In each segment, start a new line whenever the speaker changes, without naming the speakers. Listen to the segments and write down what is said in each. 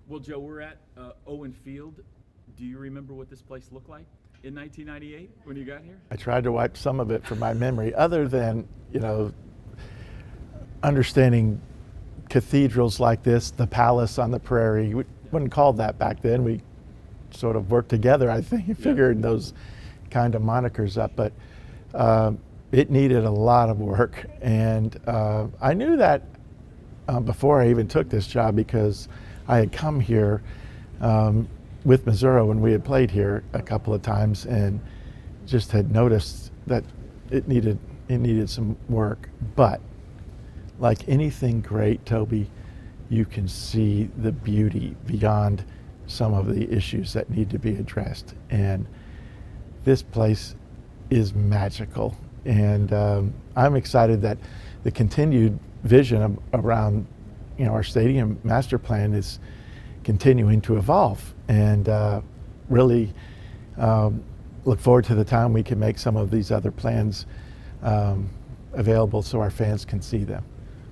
Well, Joe, we're at Owen Field. Do you remember what this place looked like in 1998 when you got here?
I tried to wipe some of it from my memory, other than, understanding cathedrals like this, the Palace on the Prairie. We wouldn't call it that back then. We sort of worked together, I think, and figured those kind of monikers up. But it needed a lot of work. And I knew that before I even took this job, because I had come here with Missouri when we had played here a couple of times, and just had noticed that it needed some work. But like anything great, Toby, you can see the beauty beyond some of the issues that need to be addressed. And this place is magical. And I'm excited that the continued vision around our stadium master plan is continuing to evolve, and really look forward to the time we can make some of these other plans available so our fans can see them.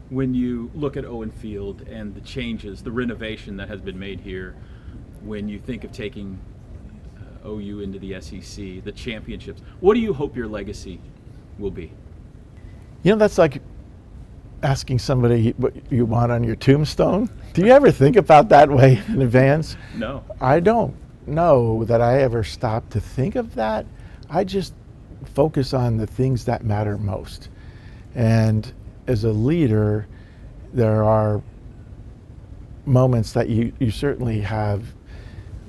When you look at Owen Field and the changes, the renovation that has been made here, when you think of taking OU into the SEC, the championships, what do you hope your legacy will be?
That's like asking somebody what you want on your tombstone. Do you ever think about that way in advance?
No.
I don't know that I ever stopped to think of that. I just focus on the things that matter most. And as a leader, there are moments that you certainly have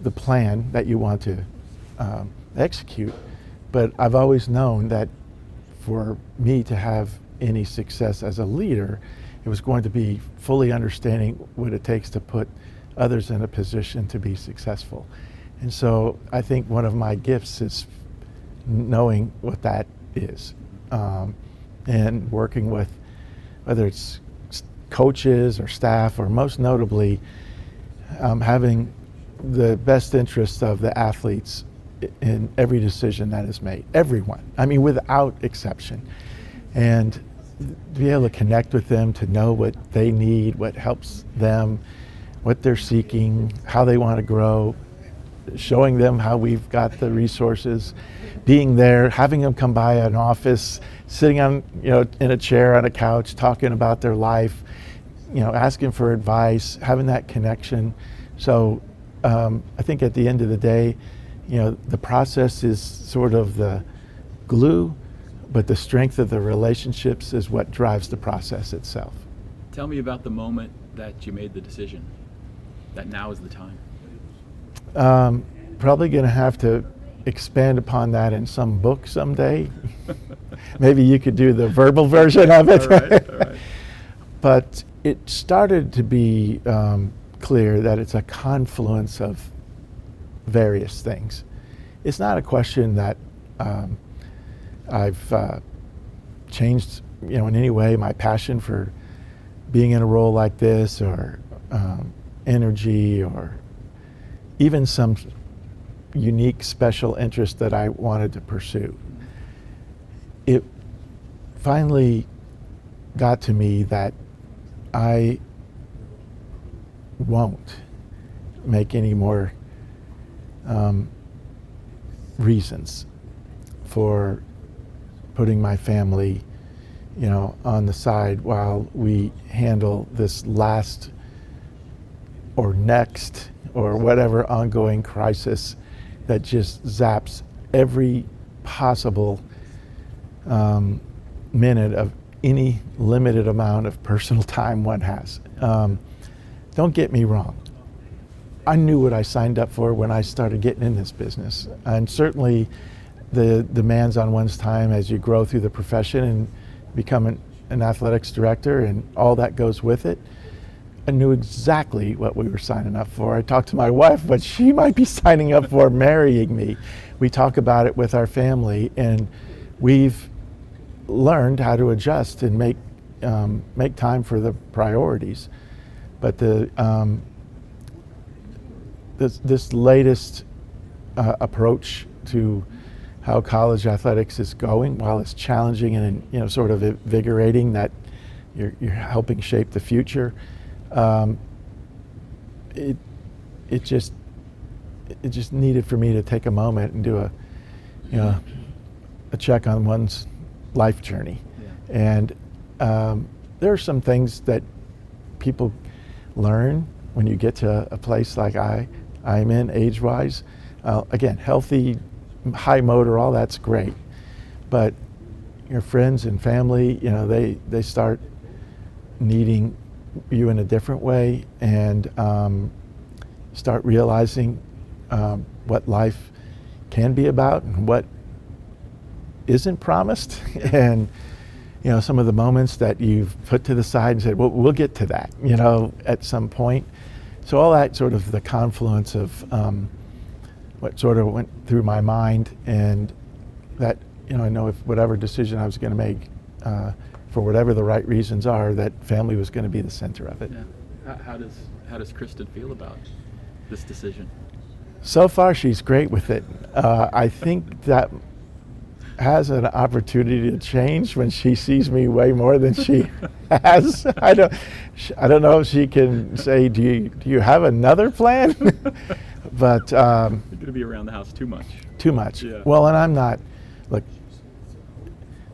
the plan that you want to execute. But I've always known that for me to have any success as a leader, it was going to be fully understanding what it takes to put others in a position to be successful. And so I think one of my gifts is knowing what that is, and working with, whether it's coaches or staff, or most notably having the best interests of the athletes in every decision that is made. Everyone, I mean, without exception. And to be able to connect with them, to know what they need, what helps them, what they're seeking, how they want to grow, showing them how we've got the resources, being there, having them come by an office, sitting on, in a chair on a couch, talking about their life, asking for advice, having that connection. So I think at the end of the day, the process is sort of the glue, but the strength of the relationships is what drives the process itself.
Tell me about the moment that you made the decision that now is the time.
Probably going to have to expand upon that in some book someday. Maybe you could do the verbal version of it.
All right.
But it started to be clear that it's a confluence of various things. It's not a question that I've changed, in any way, my passion for being in a role like this, or energy, or even some unique special interest that I wanted to pursue. It finally got to me that I won't make any more reasons for putting my family, on the side while we handle this last or next or whatever ongoing crisis that just zaps every possible minute of any limited amount of personal time one has. Don't get me wrong. I knew what I signed up for when I started getting in this business, and certainly the demands on one's time as you grow through the profession and become an athletics director and all that goes with it. I knew exactly what we were signing up for. I talked to my wife what she might be signing up for marrying me. We talk about it with our family, and we've learned how to adjust and make time for the priorities. But this latest approach to how college athletics is going, while it's challenging and sort of invigorating that you're helping shape the future, it it just needed for me to take a moment and do a check on one's life journey.
Yeah.
And there are some things that people learn when you get to a place like I'm in age-wise. Again, healthy, high motor, all that's great. But your friends and family, they start needing you in a different way, and start realizing what life can be about and what isn't promised. And some of the moments that you've put to the side and said, well, we'll get to that, at some point. So all that sort of the confluence of what sort of went through my mind, and that, I know if whatever decision I was going to make, for whatever the right reasons are, that family was going to be the center of it.
Yeah. How does Kristen feel about this decision?
So far, she's great with it. I think that has an opportunity to change when she sees me way more than she has. I don't know if she can say, do you have another plan? But
you're going to be around the house too much.
Too much.
Yeah.
Well, and I'm not. Look,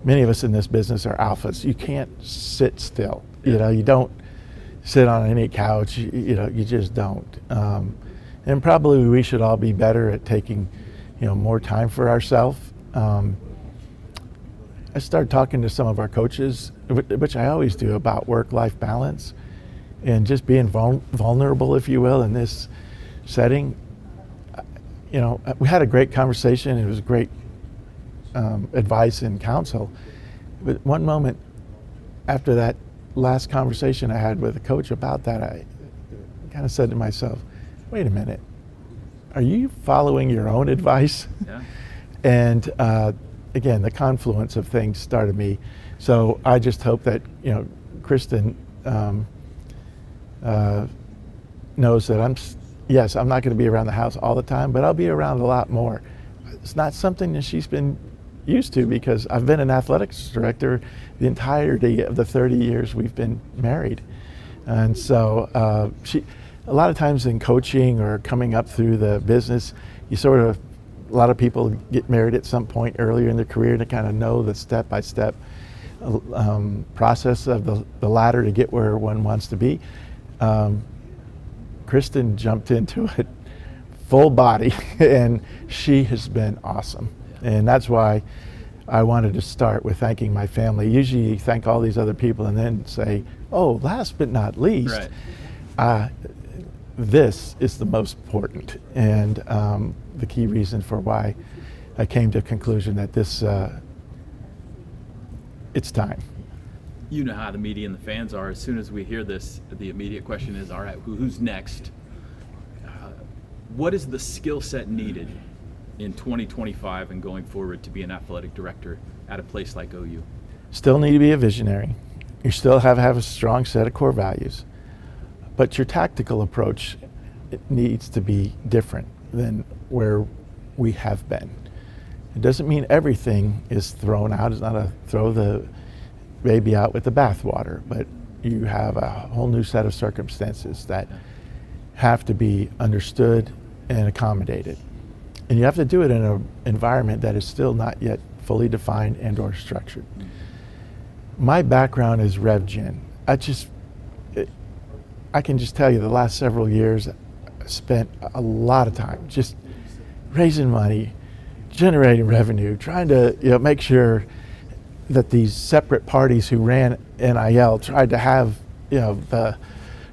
many of us in this business are alphas. You can't sit still.
Yeah.
You don't sit on any couch. You just don't. And probably we should all be better at taking, more time for ourselves. I started talking to some of our coaches, which I always do, about work-life balance and just being vulnerable, if you will, in this setting. We had a great conversation. It was great advice and counsel. But one moment after that last conversation I had with a coach about that, I kind of said to myself, wait a minute, are you following your own advice?
Yeah.
And again, the confluence of things started me. So I just hope that, Kristen knows that I'm not going to be around the house all the time, but I'll be around a lot more. It's not something that she's been used to, because I've been an athletics director the entirety of the 30 years we've been married. And so a lot of times in coaching or coming up through the business, a lot of people get married at some point earlier in their career to kind of know the step-by-step process of the ladder to get where one wants to be. Kristen jumped into it full body, and she has been awesome. And that's why I wanted to start with thanking my family. Usually you thank all these other people and then say, oh, last but not least,
right.
This is the most important, and the key reason for why I came to a conclusion that this, it's time.
You know how the media and the fans are. As soon as we hear this, the immediate question is, all right, who's next? What is the skill set needed in 2025 and going forward to be an athletic director at a place like OU?
Still need to be a visionary. You still have to have a strong set of core values. But your tactical approach, it needs to be different than where we have been. It doesn't mean everything is thrown out. It's not a throw the baby out with the bathwater, but you have a whole new set of circumstances that have to be understood and accommodated. And you have to do it in an environment that is still not yet fully defined and or structured. My background is Rev Gen. I can just tell you the last several years I spent a lot of time just raising money, generating revenue, trying to make sure that these separate parties who ran NIL tried to have the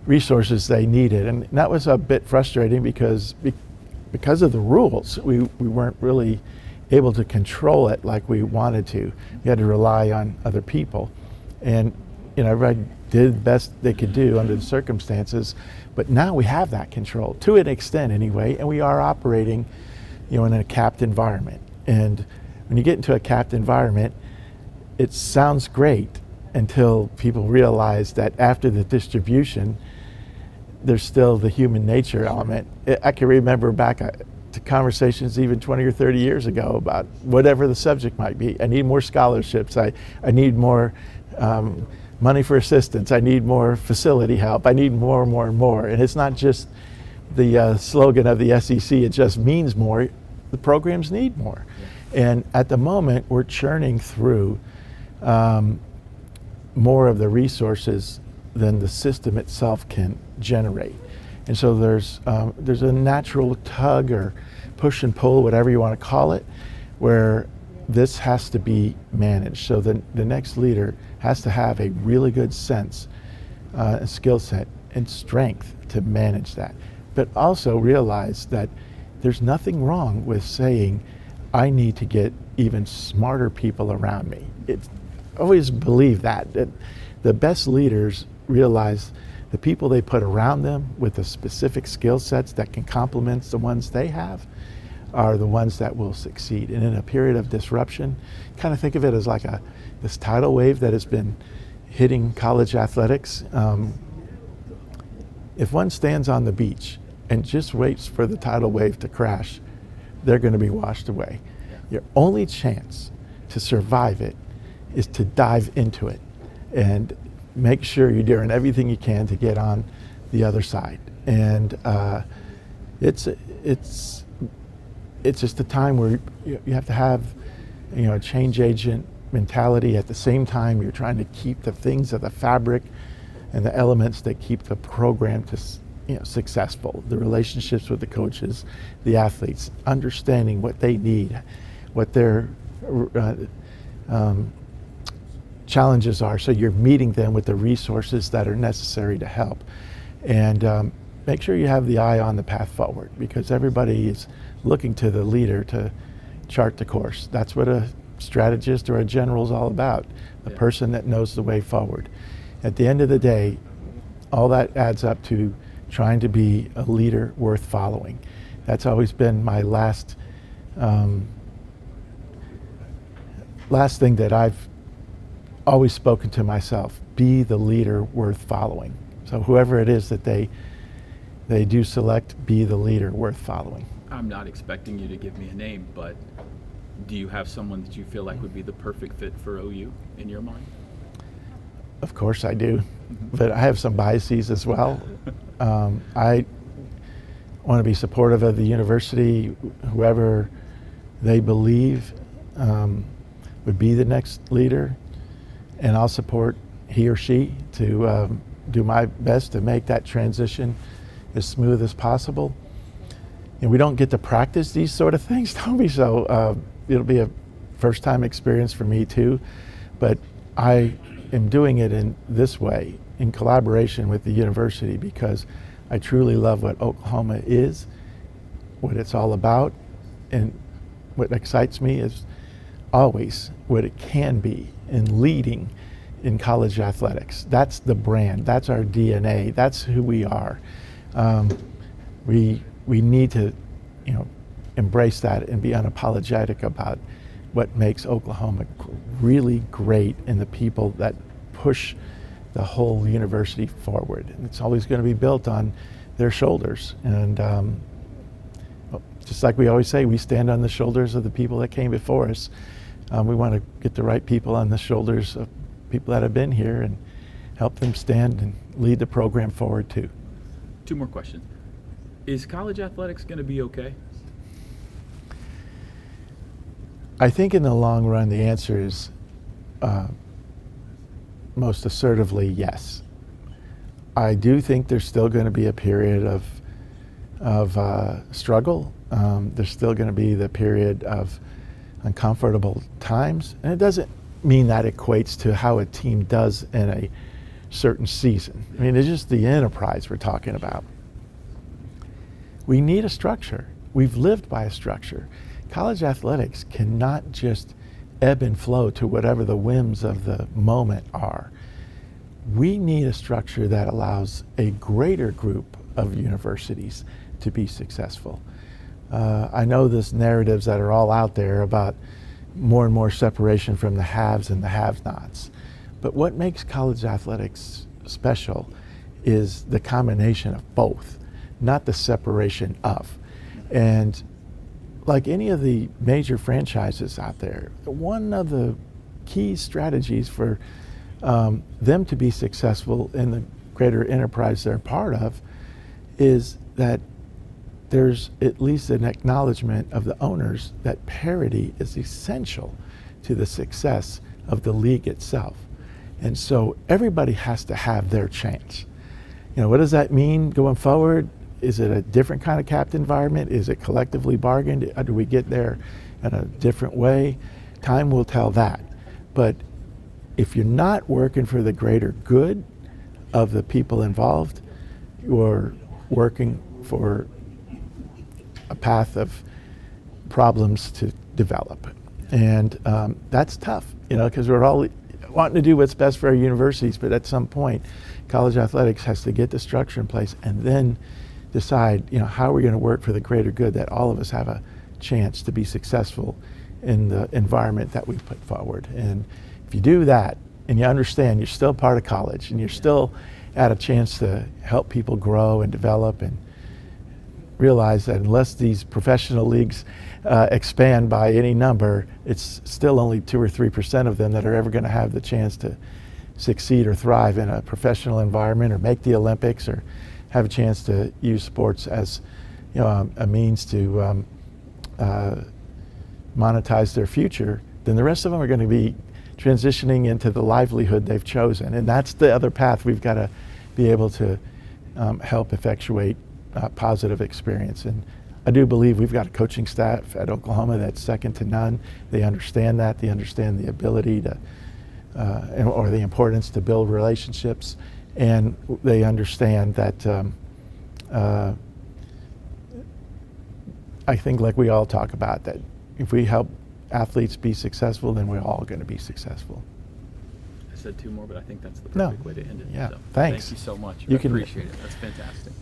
resources they needed. And that was a bit frustrating because of the rules, we weren't really able to control it like we wanted to. We had to rely on other people. And everybody did the best they could do under the circumstances, but now we have that control, to an extent anyway, and we are operating in a capped environment. And when you get into a capped environment, it sounds great until people realize that after the distribution, there's still the human nature element. I can remember back to conversations even 20 or 30 years ago about whatever the subject might be. I need more scholarships. I need more money for assistance. I need more facility help. I need more and more and more. And it's not just the slogan of the SEC, it just means more. The programs need more. Yeah. And at the moment, we're churning through more of the resources than the system itself can generate. And so there's a natural tug or push and pull, whatever you want to call it, where this has to be managed. So the next leader has to have a really good sense, skill set, and strength to manage that. But also realize that there's nothing wrong with saying, I need to get even smarter people around me. Always believe that the best leaders realize the people they put around them with the specific skill sets that can complement the ones they have are the ones that will succeed. And in a period of disruption, kind of think of it as like this tidal wave that has been hitting college athletics. If one stands on the beach and just waits for the tidal wave to crash, they're going to be washed away. Yeah. Your only chance to survive it is to dive into it and make sure you're doing everything you can to get on the other side. And it's just a time where you have to have, a change agent mentality. At the same time, you're trying to keep the things of the fabric and the elements that keep the program successful. The relationships with the coaches, the athletes, understanding what they need, what their challenges are, so you're meeting them with the resources that are necessary to help. And make sure you have the eye on the path forward, because everybody is looking to the leader to chart the course. That's what a strategist or a general is all about, a person that knows the way forward. At the end of the day, all that adds up to trying to be a leader worth following. That's always been my last thing that I've always spoken to myself: be the leader worth following. So whoever it is that they do select, be the leader worth following.
I'm not expecting you to give me a name, but do you have someone that you feel like would be the perfect fit for OU in your mind?
Of course I do, but I have some biases as well. I want to be supportive of the university. Whoever they believe would be the next leader, and I'll support he or she to do my best to make that transition as smooth as possible. And we don't get to practice these sort of things, Toby, so it'll be a first-time experience for me too. But I am doing it in this way, in collaboration with the university, because I truly love what Oklahoma is, what it's all about, and what excites me is always what it can be in leading in college athletics. That's the brand, that's our DNA, that's who we are. We need to, embrace that and be unapologetic about what makes Oklahoma really great and the people that push the whole university forward. And it's always going to be built on their shoulders. And just like we always say, we stand on the shoulders of the people that came before us. We want to get the right people on the shoulders of people that have been here and help them stand and lead the program forward too.
2 more questions. Is college athletics going to be okay?
I think in the long run, the answer is most assertively yes. I do think there's still going to be a period of struggle. There's still going to be the period of uncomfortable times. And it doesn't mean that equates to how a team does in a certain season. I mean, it's just the enterprise we're talking about. We need a structure. We've lived by a structure. College athletics cannot just ebb and flow to whatever the whims of the moment are. We need a structure that allows a greater group of universities to be successful. I know there's narratives that are all out there about more and more separation from the haves and the have-nots. But what makes college athletics special is the combination of both, not the separation of. And like any of the major franchises out there, one of the key strategies for them to be successful in the greater enterprise they're part of is that there's at least an acknowledgement of the owners that parity is essential to the success of the league itself. And so everybody has to have their chance. What does that mean going forward? Is it a different kind of capped environment? Is it collectively bargained? Do we get there in a different way? Time will tell that. But if you're not working for the greater good of the people involved, you're working for a path of problems to develop. And that's tough, because we're all wanting to do what's best for our universities, but at some point, college athletics has to get the structure in place and then decide, how are we going to work for the greater good, that all of us have a chance to be successful in the environment that we put forward. And if you do that and you understand you're still part of college and you're still at a chance to help people grow and develop, and realize that unless these professional leagues expand by any number, it's still only 2 or 3% of them that are ever going to have the chance to succeed or thrive in a professional environment, or make the Olympics, or have a chance to use sports as a means to monetize their future. Then the rest of them are going to be transitioning into the livelihood they've chosen, and that's the other path we've got to be able to help effectuate positive experience. And I do believe we've got a coaching staff at Oklahoma that's second to none. They understand that. They understand the ability to, or the importance to build relationships, and they understand that I think, like we all talk about, that if we help athletes be successful, then we're all going to be successful.
I said 2 more, but I think that's the perfect way to end it.
Yeah,
So,
thanks.
Thank you so much.
You
I appreciate it. That's fantastic.